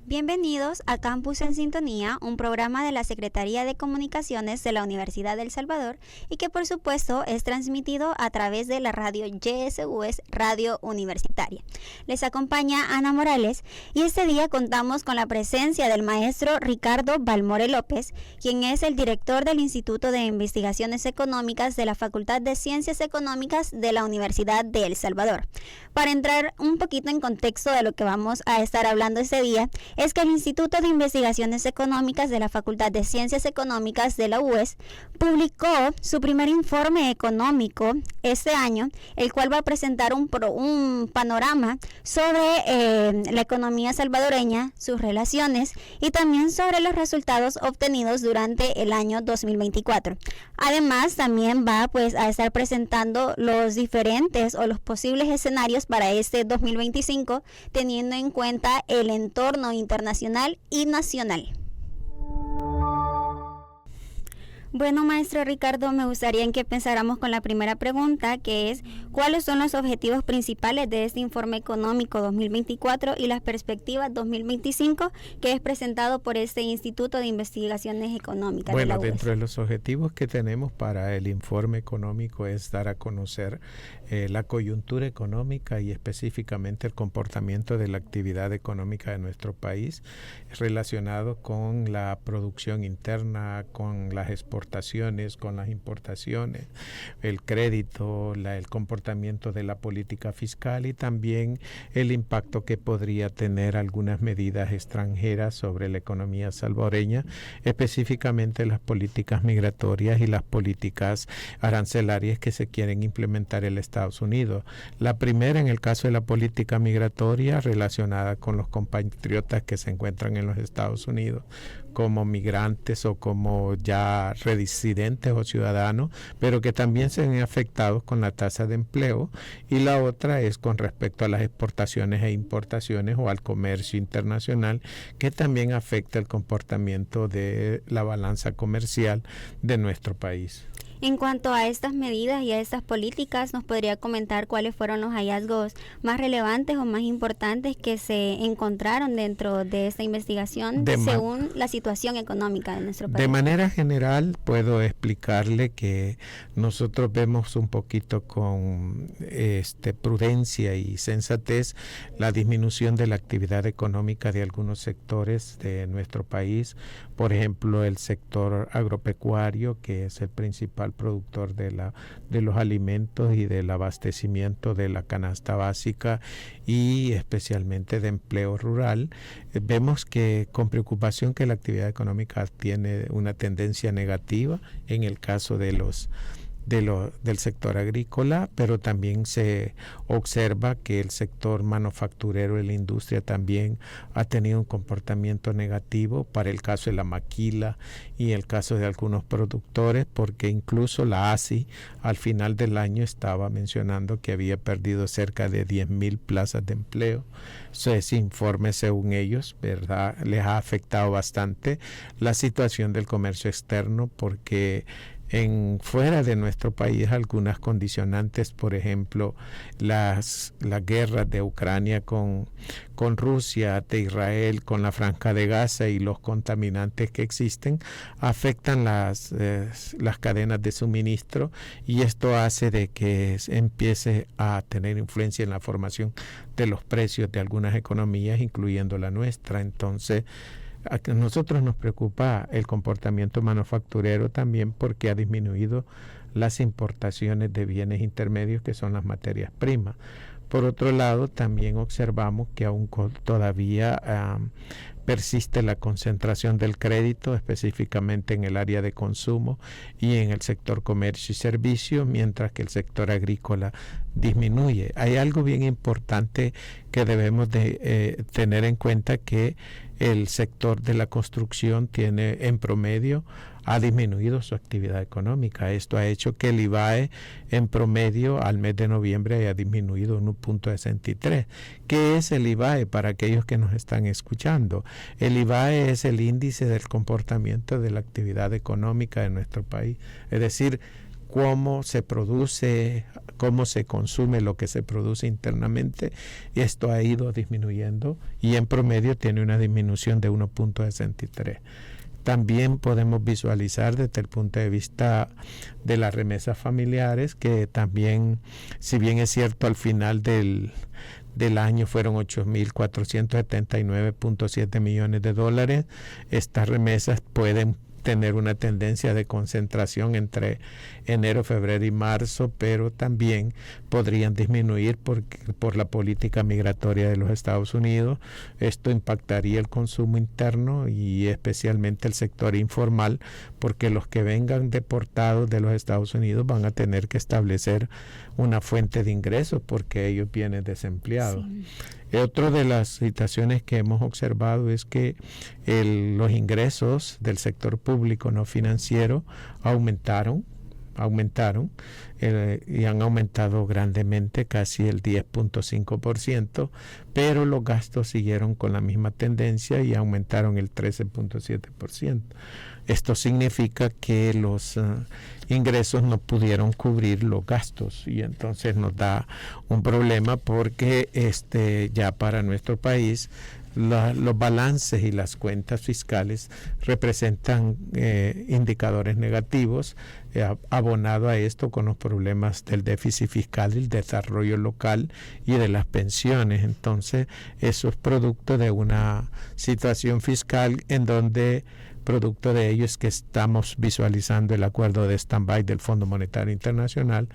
Bienvenidos a Campus en Sintonía, un programa de la Secretaría de Comunicaciones de la Universidad de El Salvador y que por supuesto es transmitido a través de la radio YSUS Radio Universitaria. Les acompaña Ana Morales y este día contamos con la presencia del maestro Ricardo Balmore López, quien es el director del Instituto de Investigaciones Económicas de la Facultad de Ciencias Económicas de la Universidad de El Salvador. Para entrar un poquito en contexto de lo que vamos a estar hablando este día, es que el Instituto de Investigaciones Económicas de la Facultad de Ciencias Económicas de la UES publicó su primer informe económico este año, el cual va a presentar un panorama sobre la economía salvadoreña, sus relaciones y también sobre los resultados obtenidos durante el año 2024. Además, también va a estar presentando los diferentes o los posibles escenarios para este 2025, teniendo en cuenta el entorno internacional y nacional. Bueno, maestro Ricardo, me gustaría que empezáramos con la primera pregunta, que es ¿cuáles son los objetivos principales de este informe económico 2024 y las perspectivas 2025 que es presentado por este Instituto de Investigaciones Económicas? Bueno, dentro de los objetivos que tenemos para el informe económico es dar a conocer la coyuntura económica y específicamente el comportamiento de la actividad económica de nuestro país relacionado con la producción interna, con las exportaciones, con las importaciones, el crédito, el comportamiento de la política fiscal y también el impacto que podría tener algunas medidas extranjeras sobre la economía salvadoreña, específicamente las políticas migratorias y las políticas arancelarias que se quieren implementar en Estados Unidos. La primera, en el caso de la política migratoria relacionada con los compatriotas que se encuentran en los Estados Unidos como migrantes o como ya residentes o ciudadanos, pero que también se ven afectados con la tasa de empleo, y la otra es con respecto a las exportaciones e importaciones o al comercio internacional, que también afecta el comportamiento de la balanza comercial de nuestro país. En cuanto a estas medidas y a estas políticas, ¿nos podría comentar cuáles fueron los hallazgos más relevantes o más importantes que se encontraron dentro de esta investigación según la situación económica de nuestro país? De manera general, puedo explicarle que nosotros vemos un poquito con prudencia y sensatez la disminución de la actividad económica de algunos sectores de nuestro país. Por ejemplo, el sector agropecuario, que es el principal productor de los alimentos y del abastecimiento de la canasta básica y especialmente de empleo rural. Vemos que con preocupación que la actividad económica tiene una tendencia negativa en el caso del sector agrícola, pero también se observa que el sector manufacturero y la industria también ha tenido un comportamiento negativo para el caso de la maquila y el caso de algunos productores, porque incluso la ASI al final del año estaba mencionando que había perdido cerca de 10,000 plazas de empleo. Ese informe, según ellos, ¿verdad?, les ha afectado bastante la situación del comercio externo, porque fuera de nuestro país algunas condicionantes, por ejemplo las guerras de Ucrania con Rusia, de Israel con la Franja de Gaza y los contaminantes que existen afectan las cadenas de suministro, y esto hace de que empiece a tener influencia en la formación de los precios de algunas economías, incluyendo la nuestra. Entonces a nosotros nos preocupa el comportamiento manufacturero también, porque ha disminuido las importaciones de bienes intermedios, que son las materias primas. Por otro lado, también observamos que aún todavía persiste la concentración del crédito, específicamente en el área de consumo y en el sector comercio y servicios, mientras que el sector agrícola disminuye. Hay algo bien importante que debemos de tener en cuenta, que el sector de la construcción tiene en promedio ha disminuido su actividad económica. Esto ha hecho que el IVAE en promedio al mes de noviembre haya disminuido 1.63. ¿Qué es el IVAE para aquellos que nos están escuchando? El IVAE es el índice del comportamiento de la actividad económica de nuestro país. Es decir, cómo se produce, cómo se consume lo que se produce internamente, y esto ha ido disminuyendo y en promedio tiene una disminución de 1.63. También podemos visualizar desde el punto de vista de las remesas familiares que también, si bien es cierto, al final del año fueron 8.479.7 millones de dólares, estas remesas pueden tener una tendencia de concentración entre enero, febrero y marzo, pero también podrían disminuir por la política migratoria de los Estados Unidos. Esto impactaría el consumo interno y especialmente el sector informal, porque los que vengan deportados de los Estados Unidos van a tener que establecer una fuente de ingresos porque ellos vienen desempleados. Sí. Otra de las situaciones que hemos observado es que los ingresos del sector público no financiero aumentaron y han aumentado grandemente, casi el 10.5%, pero los gastos siguieron con la misma tendencia y aumentaron el 13.7%. Esto significa que los ingresos no pudieron cubrir los gastos y entonces nos da un problema porque ya para nuestro país los balances y las cuentas fiscales representan indicadores negativos, abonado a esto con los problemas del déficit fiscal, el desarrollo local y de las pensiones. Entonces eso es producto de una situación fiscal en donde producto de ello es que estamos visualizando el acuerdo de stand-by del Fondo Monetario Internacional,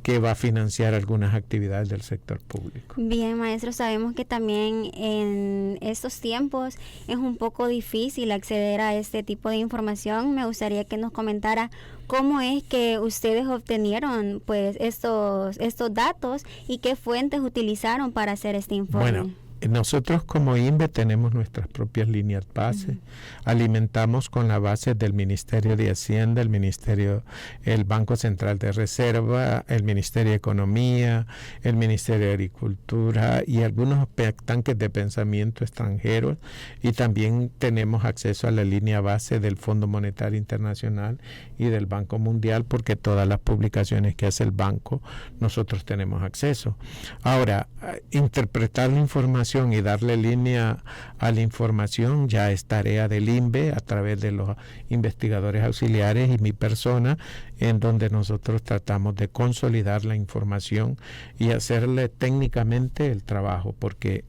que va a financiar algunas actividades del sector público. Bien, maestro, sabemos que también en estos tiempos es un poco difícil acceder a este tipo de información. Me gustaría que nos comentara cómo es que ustedes obtenieron pues estos datos y qué fuentes utilizaron para hacer este informe. Bueno, nosotros como INVE tenemos nuestras propias líneas base, alimentamos con la base del Ministerio de Hacienda, el Banco Central de Reserva, el Ministerio de Economía, el Ministerio de Agricultura y algunos tanques de pensamiento extranjeros, y también tenemos acceso a la línea base del Fondo Monetario Internacional y del Banco Mundial, porque todas las publicaciones que hace el banco nosotros tenemos acceso. Ahora, interpretar la información y darle línea a la información ya es tarea del INVE a través de los investigadores auxiliares y mi persona, en donde nosotros tratamos de consolidar la información y hacerle técnicamente el trabajo, porque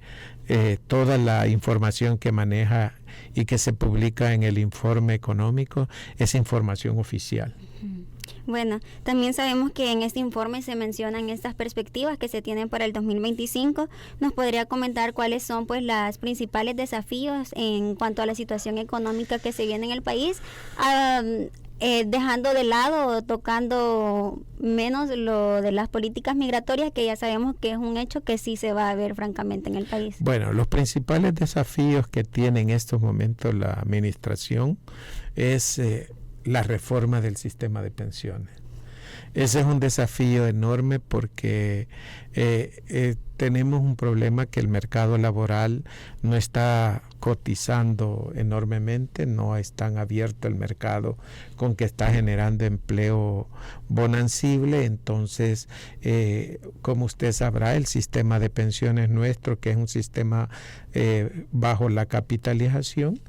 toda la información que maneja y que se publica en el informe económico es información oficial. Bueno, también sabemos que en este informe se mencionan estas perspectivas que se tienen para el 2025. ¿Nos podría comentar cuáles son pues los principales desafíos en cuanto a la situación económica que se viene en el país? Dejando de lado o tocando menos lo de las políticas migratorias, que ya sabemos que es un hecho que sí se va a ver francamente en el país. Bueno, los principales desafíos que tiene en estos momentos la administración es la reforma del sistema de pensiones. Ese es un desafío enorme porque tenemos un problema que el mercado laboral no está cotizando enormemente, no es tan abierto el mercado con que está generando empleo bonancible. Entonces, como usted sabrá, el sistema de pensiones nuestro, que es un sistema bajo la capitalización,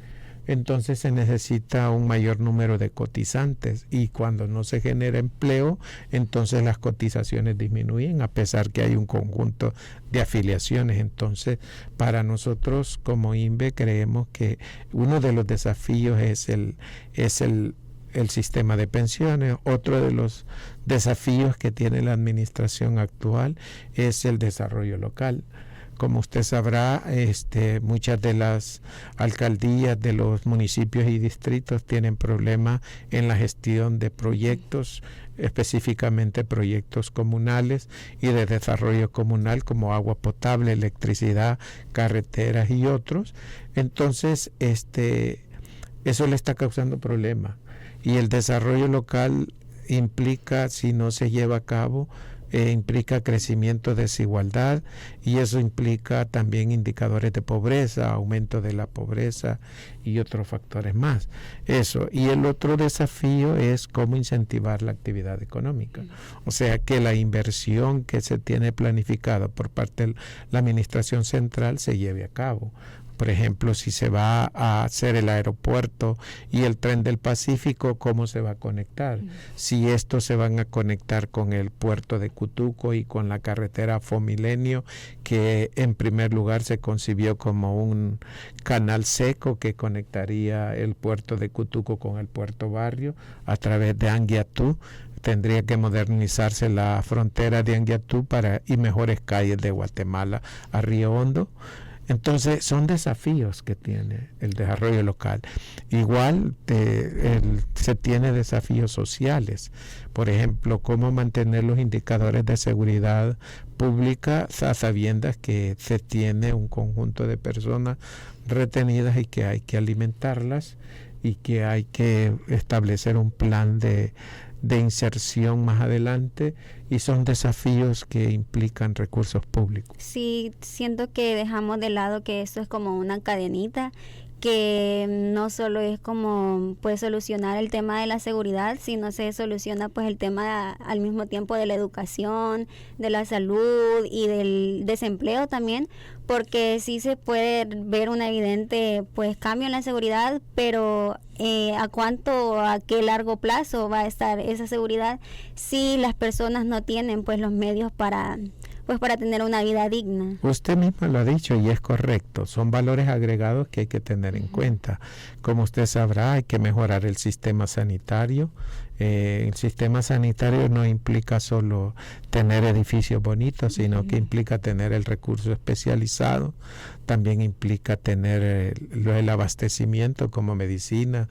entonces se necesita un mayor número de cotizantes, y cuando no se genera empleo, entonces las cotizaciones disminuyen a pesar que hay un conjunto de afiliaciones. Entonces, para nosotros como INVE creemos que uno de los desafíos es el sistema de pensiones. Otro de los desafíos que tiene la administración actual es el desarrollo local. Como usted sabrá, muchas de las alcaldías de los municipios y distritos tienen problemas en la gestión de proyectos, específicamente proyectos comunales y de desarrollo comunal como agua potable, electricidad, carreteras y otros. Entonces, eso le está causando problemas. Y el desarrollo local implica, si no se lleva a cabo, implica crecimiento de desigualdad, y eso implica también indicadores de pobreza, aumento de la pobreza y otros factores más. Eso. Y el otro desafío es cómo incentivar la actividad económica. O sea, que la inversión que se tiene planificada por parte de la Administración Central se lleve a cabo. Por ejemplo, si se va a hacer el aeropuerto y el tren del Pacífico, ¿cómo se va a conectar? Si estos se van a conectar con el puerto de Cutuco y con la carretera Fomilenio, que en primer lugar se concibió como un canal seco que conectaría el puerto de Cutuco con el puerto Barrio a través de Anguiatú. Tendría que modernizarse la frontera de Anguiatú y mejores calles de Guatemala a Río Hondo. Entonces son desafíos que tiene el desarrollo local. Igual se tiene desafíos sociales. Por ejemplo, cómo mantener los indicadores de seguridad pública a sabiendas que se tiene un conjunto de personas retenidas y que hay que alimentarlas y que hay que establecer un plan de inserción más adelante, y son desafíos que implican recursos públicos. Sí, siento que dejamos de lado que esto es como una cadenita, que no solo es como pues solucionar el tema de la seguridad, sino se soluciona pues el tema al mismo tiempo de la educación, de la salud y del desempleo también, porque sí se puede ver un evidente pues cambio en la seguridad, pero a qué largo plazo va a estar esa seguridad si las personas no tienen pues los medios para tener una vida digna. Usted misma lo ha dicho y es correcto, son valores agregados que hay que tener en cuenta. Como usted sabrá, hay que mejorar el sistema sanitario. El sistema sanitario no implica solo tener edificios bonitos, sino que implica tener el recurso especializado, también implica tener el abastecimiento como medicina.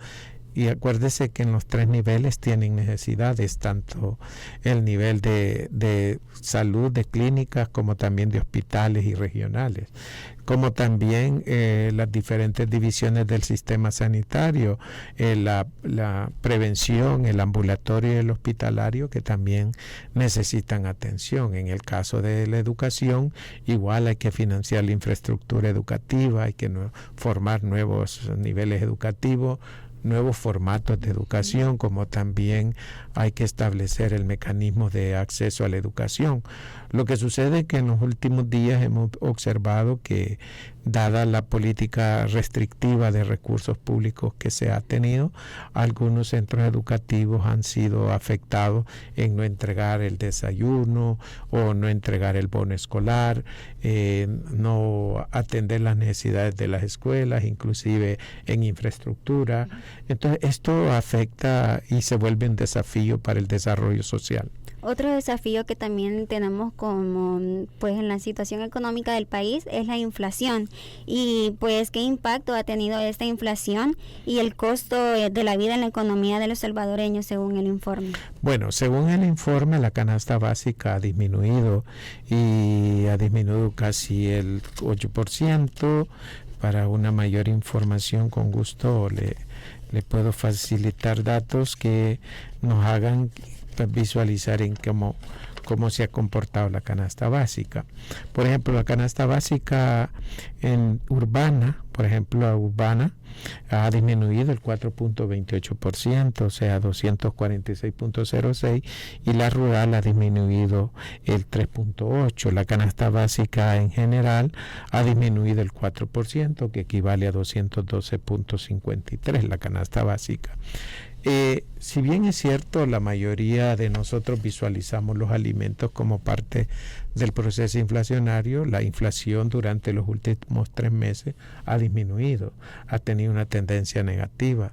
Y acuérdese que en los 3 niveles tienen necesidades, tanto el nivel de salud, de clínicas, como también de hospitales y regionales, como también las diferentes divisiones del sistema sanitario, la prevención, el ambulatorio y el hospitalario, que también necesitan atención. En el caso de la educación, igual hay que financiar la infraestructura educativa, hay que formar nuevos niveles educativos, nuevos formatos de educación, como también hay que establecer el mecanismo de acceso a la educación. Lo que sucede es que en los últimos días hemos observado que, dada la política restrictiva de recursos públicos que se ha tenido, algunos centros educativos han sido afectados en no entregar el desayuno o no entregar el bono escolar, no atender las necesidades de las escuelas, inclusive en infraestructura. Entonces esto afecta y se vuelve un desafío para el desarrollo social. Otro desafío que también tenemos como pues en la situación económica del país es la inflación, y pues qué impacto ha tenido esta inflación y el costo de la vida en la economía de los salvadoreños según el informe. Bueno, según el informe, la canasta básica ha disminuido casi el 8%. Para una mayor información, con gusto le puedo facilitar datos que nos hagan visualizar en cómo se ha comportado la canasta básica. Por ejemplo, la canasta básica urbana ha disminuido el 4.28%, o sea, 246.06, y la rural ha disminuido el 3.8%. La canasta básica en general ha disminuido el 4%, que equivale a 212.53 la canasta básica. Si bien es cierto, la mayoría de nosotros visualizamos los alimentos como parte del proceso inflacionario, la inflación durante los últimos 3 meses ha disminuido, ha tenido una tendencia negativa,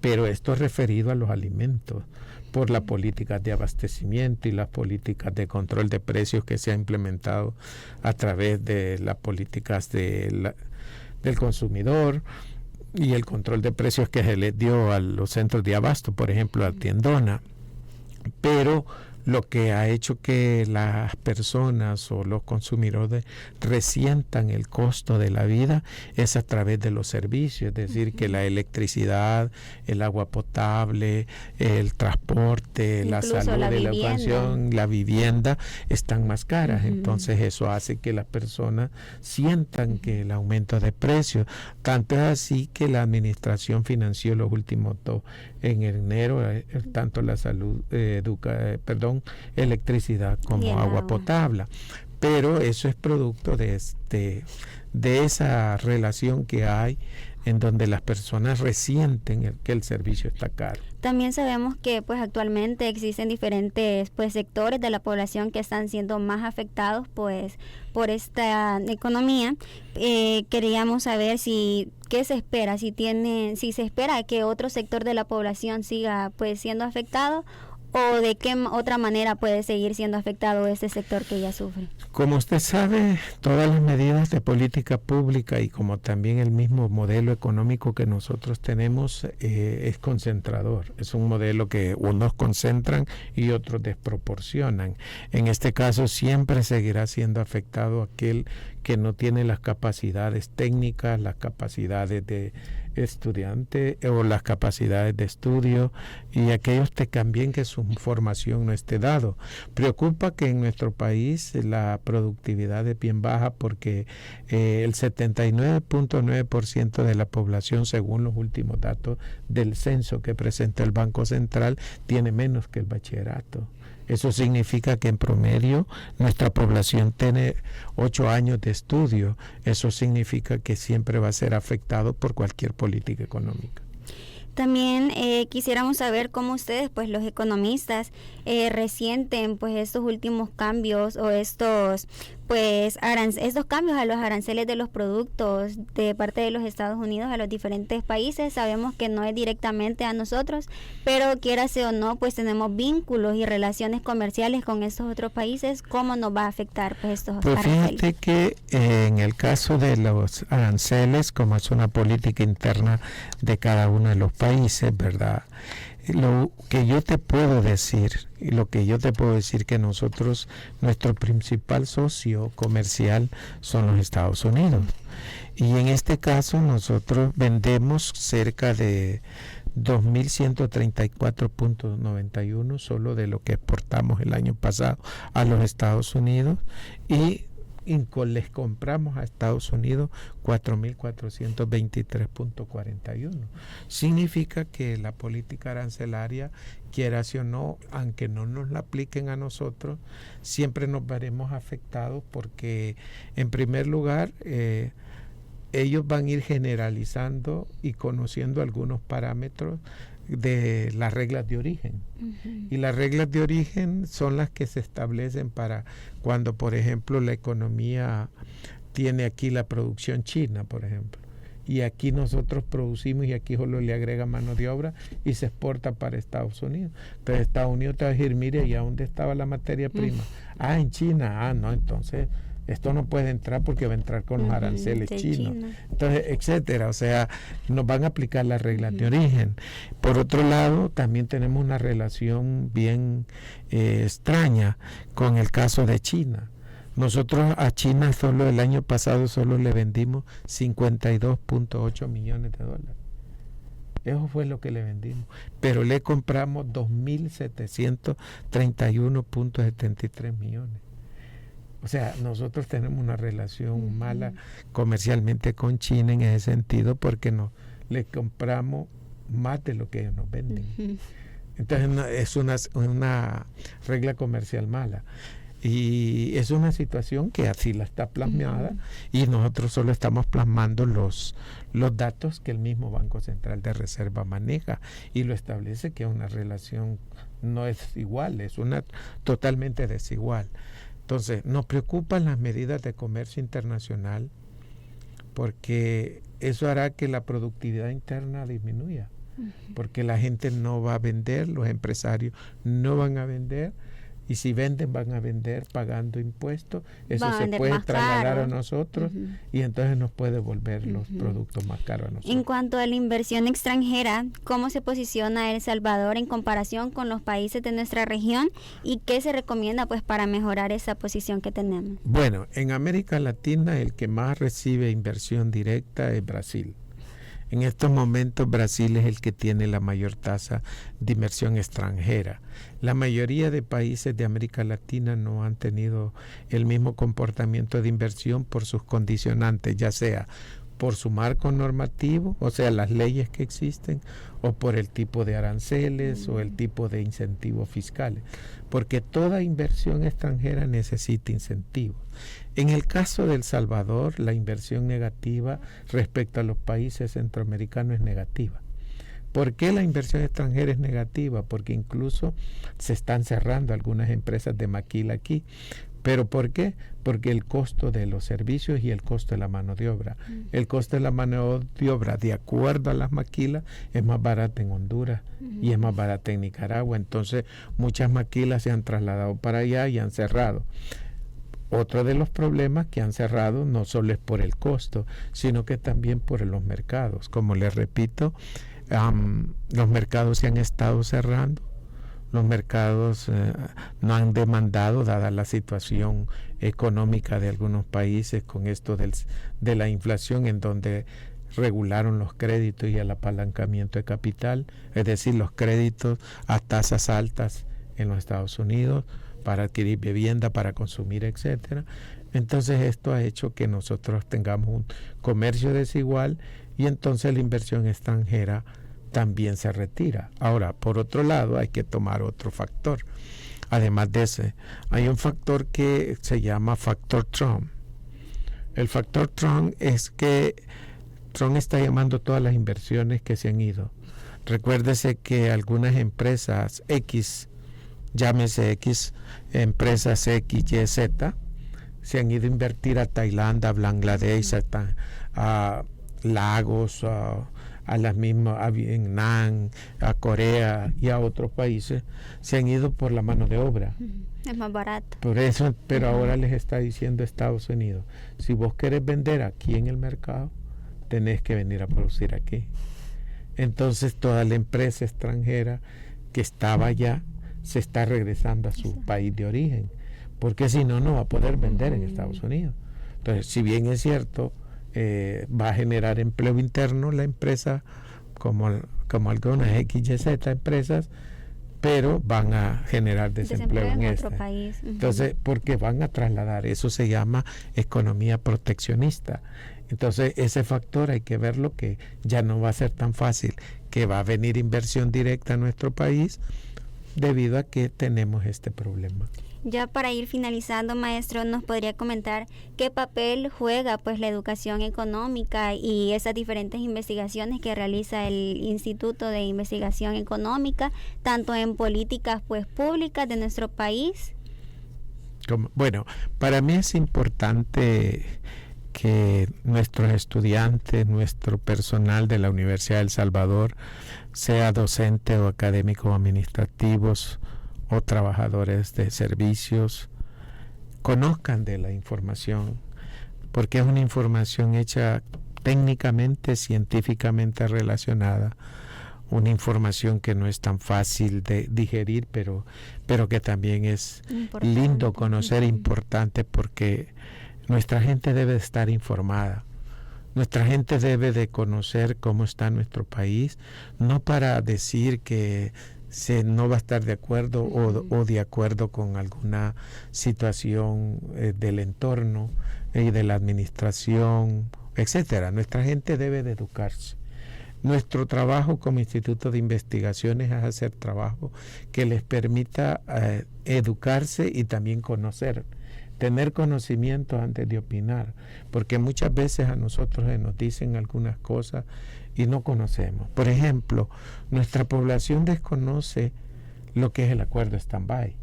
pero esto es referido a los alimentos por las políticas de abastecimiento y las políticas de control de precios que se han implementado a través de las políticas del consumidor y el control de precios que se les dio a los centros de abasto, por ejemplo, a Tiendona. Pero lo que ha hecho que las personas o los consumidores resientan el costo de la vida es a través de los servicios, es decir, que la electricidad, el agua potable, el transporte, la salud, la educación, la vivienda están más caras. Entonces eso hace que las personas sientan que el aumento de precios, tanto es así que la administración financió los últimos dos en enero, tanto la salud, electricidad como agua potable. Pero eso es producto de esa relación que hay en donde las personas resienten que el servicio está caro. También sabemos que pues actualmente existen diferentes pues sectores de la población que están siendo más afectados pues por esta economía. Queríamos saber qué se espera, si se espera que otro sector de la población siga pues siendo afectado, o de qué otra manera puede seguir siendo afectado este sector que ya sufre. Como usted sabe, todas las medidas de política pública y como también el mismo modelo económico que nosotros tenemos es concentrador. Es un modelo que unos concentran y otros desproporcionan. En este caso siempre seguirá siendo afectado aquel que no tiene las capacidades técnicas, las capacidades de estudiante o las capacidades de estudio, y aquellos también que su formación no esté dado. Preocupa que en nuestro país la productividad es bien baja porque el 79.9% de la población, según los últimos datos del censo que presenta el Banco Central, tiene menos que el bachillerato. Eso significa que en promedio nuestra población tiene 8 años de estudio. Eso significa que siempre va a ser afectado por cualquier política económica. También quisiéramos saber cómo ustedes, pues los economistas, resienten pues estos últimos cambios o estos cambios a los aranceles de los productos de parte de los Estados Unidos a los diferentes países. Sabemos que no es directamente a nosotros, pero quiérase o no, pues tenemos vínculos y relaciones comerciales con estos otros países. ¿Cómo nos va a afectar pues estos aranceles? Fíjate que en el caso de los aranceles, como es una política interna de cada uno de los países, ¿verdad? Lo que yo te puedo decir que nosotros, nuestro principal socio comercial son los Estados Unidos, y en este caso nosotros vendemos cerca de 2.134.91 solo de lo que exportamos el año pasado a los Estados Unidos, y les compramos a Estados Unidos 4.423.41. Significa que la política arancelaria, quiera sí o no, aunque no nos la apliquen a nosotros, siempre nos veremos afectados porque, en primer lugar, ellos van a ir generalizando y conociendo algunos parámetros de las reglas de origen. Y las reglas de origen son las que se establecen para cuando, por ejemplo, la economía tiene aquí la producción china, por ejemplo, y aquí nosotros producimos y aquí solo le agrega mano de obra y se exporta para Estados Unidos. Entonces Estados Unidos te va a decir, mire, ¿y a dónde estaba la materia prima? En China. No, entonces esto no puede entrar porque va a entrar con los aranceles chinos. Entonces, etcétera. O sea, nos van a aplicar las reglas de origen. Por otro lado, también tenemos una relación bien extraña con el caso de China. Nosotros a China solo el año pasado solo le vendimos 52.8 millones de dólares. Eso fue lo que le vendimos. Pero le compramos 2.731.73 millones. O sea, nosotros tenemos una relación mala comercialmente con China en ese sentido porque le compramos más de lo que ellos nos venden. Entonces es una regla comercial mala. Y es una situación que así la está plasmada y nosotros solo estamos plasmando los datos que el mismo Banco Central de Reserva maneja y lo establece, que una relación no es igual, es una totalmente desigual. Entonces, nos preocupan las medidas de comercio internacional porque eso hará que la productividad interna disminuya, porque la gente no va a vender, los empresarios no van a vender, Y si venden, van a vender pagando impuestos. Eso se vender puede más trasladar caro a nosotros y entonces nos puede volver los productos más caros a nosotros. En cuanto a la inversión extranjera, ¿cómo se posiciona El Salvador en comparación con los países de nuestra región y qué se recomienda pues para mejorar esa posición que tenemos? Bueno, en América Latina el que más recibe inversión directa es Brasil. En estos momentos Brasil es el que tiene la mayor tasa de inversión extranjera. La mayoría de países de América Latina no han tenido el mismo comportamiento de inversión por sus condicionantes, ya sea por su marco normativo, o sea, las leyes que existen, o por el tipo de aranceles o el tipo de incentivos fiscales, porque toda inversión extranjera necesita incentivos. En el caso de El Salvador, la inversión negativa respecto a los países centroamericanos es negativa. ¿Por qué la inversión extranjera es negativa? Porque incluso se están cerrando algunas empresas de maquila aquí. ¿Pero por qué? Porque el costo de los servicios y el costo de la mano de obra. El costo de la mano de obra, de acuerdo a las maquilas, es más barata en Honduras y es más barata en Nicaragua. Entonces, muchas maquilas se han trasladado para allá y han cerrado. Otro de los problemas que han cerrado no solo es por el costo, sino que también por los mercados. Como les repito, los mercados se han estado cerrando. Los mercados no han demandado, dada la situación económica de algunos países con esto de la inflación, en donde regularon los créditos y el apalancamiento de capital, es decir, los créditos a tasas altas en los Estados Unidos para adquirir vivienda, para consumir, etcétera. Entonces esto ha hecho que nosotros tengamos un comercio desigual y entonces la inversión extranjera también se retira. Ahora, por otro lado, hay que tomar otro factor. Además de ese, hay un factor que se llama factor Trump. El factor Trump es que Trump está llamando todas las inversiones que se han ido. Recuérdese que algunas empresas X, llámese X, empresas X, Y, Z, se han ido a invertir a Tailandia, a Bangladesh, a Lagos, a las mismas, a Vietnam, a Corea y a otros países, se han ido por la mano de obra. Es más barato. Por eso, pero ahora les está diciendo Estados Unidos, si vos querés vender aquí en el mercado, tenés que venir a producir aquí. Entonces toda la empresa extranjera que estaba allá se está regresando a su país de origen, porque si no, no va a poder vender en Estados Unidos. Entonces, si bien es cierto, va a generar empleo interno la empresa, como algunas XYZ empresas, pero van a generar desempleo en otro país. Entonces, porque van a trasladar, eso se llama economía proteccionista. Entonces, ese factor hay que verlo, que ya no va a ser tan fácil que va a venir inversión directa a nuestro país debido a que tenemos este problema. Ya para ir finalizando, maestro, ¿nos podría comentar qué papel juega pues la educación económica y esas diferentes investigaciones que realiza el Instituto de Investigación Económica, tanto en políticas pues públicas de nuestro país? Bueno, para mí es importante que nuestros estudiantes, nuestro personal de la Universidad de El Salvador, sea docente o académicos administrativos o trabajadores de servicios, conozcan de la información, porque es una información hecha técnicamente, científicamente relacionada, una información que no es tan fácil de digerir, pero que también es lindo conocer, importante, porque nuestra gente debe estar informada. Nuestra gente debe de conocer cómo está nuestro país, no para decir que no va a estar de acuerdo o de acuerdo con alguna situación del entorno y de la administración, etcétera. Nuestra gente debe de educarse. Nuestro trabajo como Instituto de Investigaciones es hacer trabajo que les permita educarse y también conocer, tener conocimiento antes de opinar, porque muchas veces a nosotros nos dicen algunas cosas y no conocemos. Por ejemplo, nuestra población desconoce lo que es el acuerdo stand-by.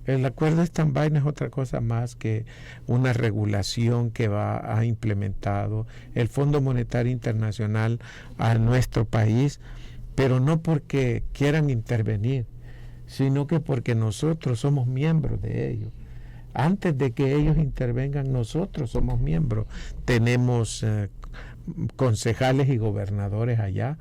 El acuerdo stand-by no es otra cosa más que una regulación que ha implementado el Fondo Monetario Internacional a nuestro país, pero no porque quieran intervenir, sino que porque nosotros somos miembros de ellos. Antes de que ellos intervengan, nosotros somos miembros. Tenemos concejales y gobernadores allá,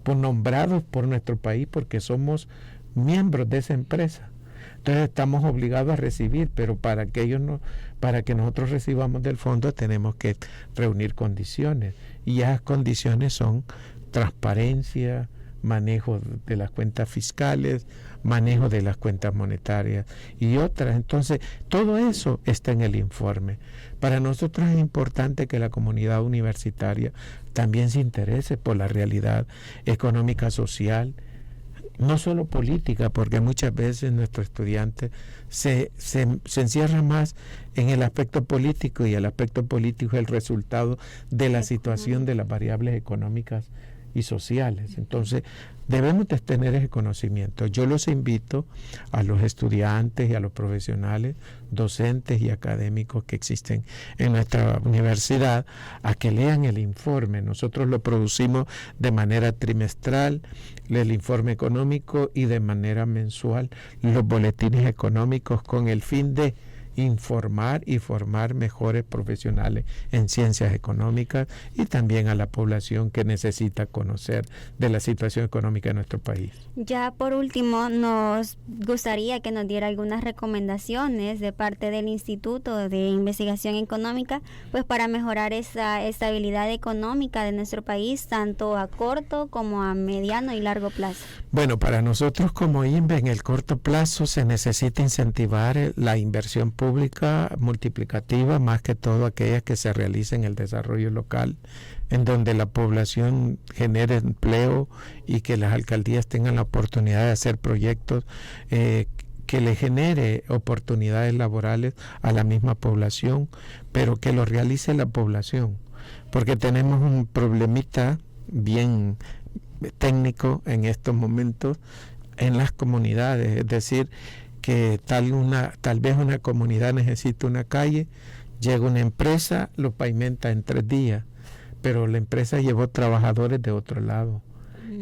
nombrados por nuestro país porque somos miembros de esa empresa. Entonces estamos obligados a recibir, pero para que nosotros recibamos del fondo tenemos que reunir condiciones, y esas condiciones son transparencia, manejo de las cuentas fiscales, manejo de las cuentas monetarias y otras. Entonces, todo eso está en el informe. Para nosotros es importante que la comunidad universitaria también se interese por la realidad económica, social, no solo política, porque muchas veces nuestros estudiantes se encierran más en el aspecto político, y el aspecto político es el resultado de la situación de las variables económicas y sociales. Entonces debemos de tener ese conocimiento. Yo los invito a los estudiantes y a los profesionales, docentes y académicos que existen en nuestra universidad, a que lean el informe. Nosotros lo producimos de manera trimestral, el informe económico, y de manera mensual los boletines económicos, con el fin de informar y formar mejores profesionales en ciencias económicas, y también a la población que necesita conocer de la situación económica de nuestro país. Ya por último, nos gustaría que nos diera algunas recomendaciones de parte del Instituto de Investigación Económica, pues para mejorar esa estabilidad económica de nuestro país, tanto a corto como a mediano y largo plazo. Bueno, para nosotros como INVE, en el corto plazo se necesita incentivar la inversión pública multiplicativa, más que todo aquellas que se realicen en el desarrollo local, en donde la población genere empleo y que las alcaldías tengan la oportunidad de hacer proyectos que le genere oportunidades laborales a la misma población, pero que lo realice la población, porque tenemos un problemita bien técnico en estos momentos en las comunidades, es decir, que tal vez una comunidad necesita una calle, llega una empresa, lo pavimenta en 3 días, pero la empresa llevó trabajadores de otro lado.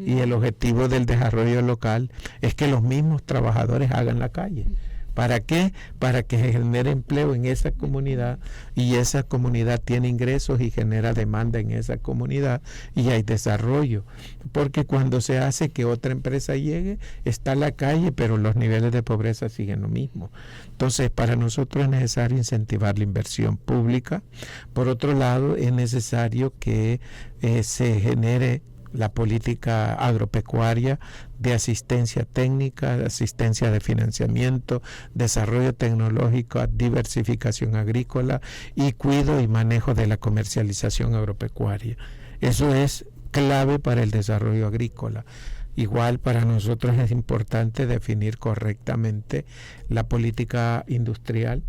Y el objetivo del desarrollo local es que los mismos trabajadores hagan la calle. ¿Para qué? Para que se genere empleo en esa comunidad, y esa comunidad tiene ingresos y genera demanda en esa comunidad, y hay desarrollo. Porque cuando se hace que otra empresa llegue, está la calle, pero los niveles de pobreza siguen lo mismo. Entonces, para nosotros es necesario incentivar la inversión pública. Por otro lado, es necesario que se genere la política agropecuaria de asistencia técnica, de asistencia de financiamiento, desarrollo tecnológico, diversificación agrícola y cuidado y manejo de la comercialización agropecuaria. Eso es clave para el desarrollo agrícola. Igual para nosotros es importante definir correctamente la política industrial,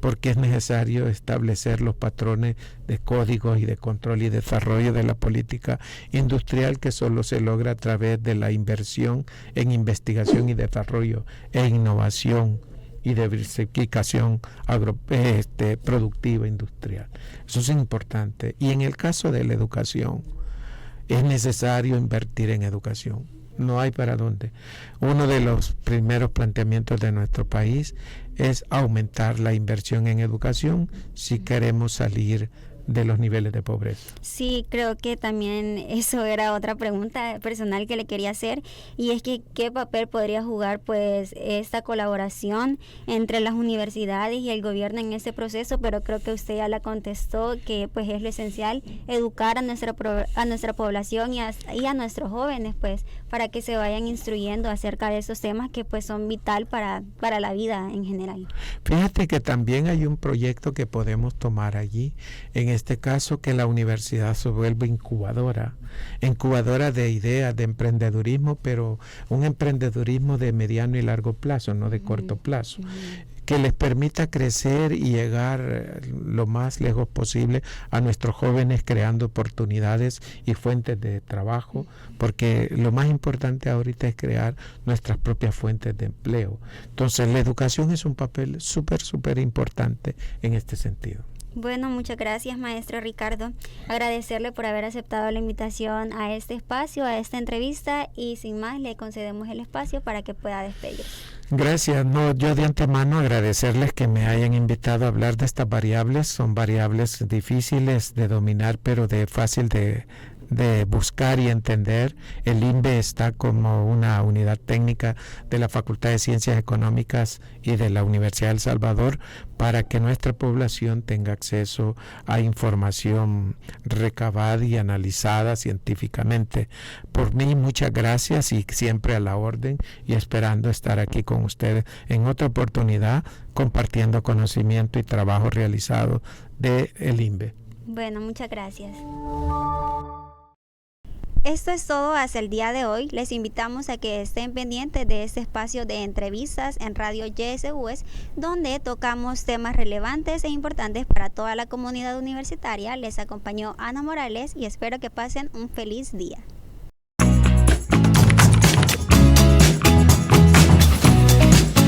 porque es necesario establecer los patrones de códigos y de control y desarrollo de la política industrial, que solo se logra a través de la inversión en investigación y desarrollo e innovación y diversificación productiva industrial. Eso es importante. Y en el caso de la educación, es necesario invertir en educación. No hay para dónde. Uno de los primeros planteamientos de nuestro país es aumentar la inversión en educación si queremos salir de los niveles de pobreza. Sí, creo que también eso era otra pregunta personal que le quería hacer, y es que qué papel podría jugar pues esta colaboración entre las universidades y el gobierno en ese proceso, pero creo que usted ya la contestó, que pues es lo esencial educar a nuestra población y a nuestros jóvenes, pues para que se vayan instruyendo acerca de esos temas que pues son vital para la vida en general. Fíjate que también hay un proyecto que podemos tomar allí, en este caso que la universidad se vuelve incubadora de ideas, de emprendedurismo, pero un emprendedurismo de mediano y largo plazo, no de corto plazo, que les permita crecer y llegar lo más lejos posible a nuestros jóvenes, creando oportunidades y fuentes de trabajo, porque lo más importante ahorita es crear nuestras propias fuentes de empleo. Entonces la educación es un papel súper importante en este sentido. Bueno, muchas gracias, maestro Ricardo. Agradecerle por haber aceptado la invitación a este espacio, a esta entrevista, y sin más le concedemos el espacio para que pueda despedirse. Gracias. No, yo de antemano agradecerles que me hayan invitado a hablar de estas variables. Son variables difíciles de dominar, pero de fácil de buscar y entender. El INVE está como una unidad técnica de la Facultad de Ciencias Económicas y de la Universidad de El Salvador para que nuestra población tenga acceso a información recabada y analizada científicamente. Por mí, muchas gracias y siempre a la orden, y esperando estar aquí con ustedes en otra oportunidad compartiendo conocimiento y trabajo realizado del INVE. Bueno, muchas gracias. Esto es todo hasta el día de hoy. Les invitamos a que estén pendientes de este espacio de entrevistas en Radio YSUS, donde tocamos temas relevantes e importantes para toda la comunidad universitaria. Les acompañó Ana Morales y espero que pasen un feliz día.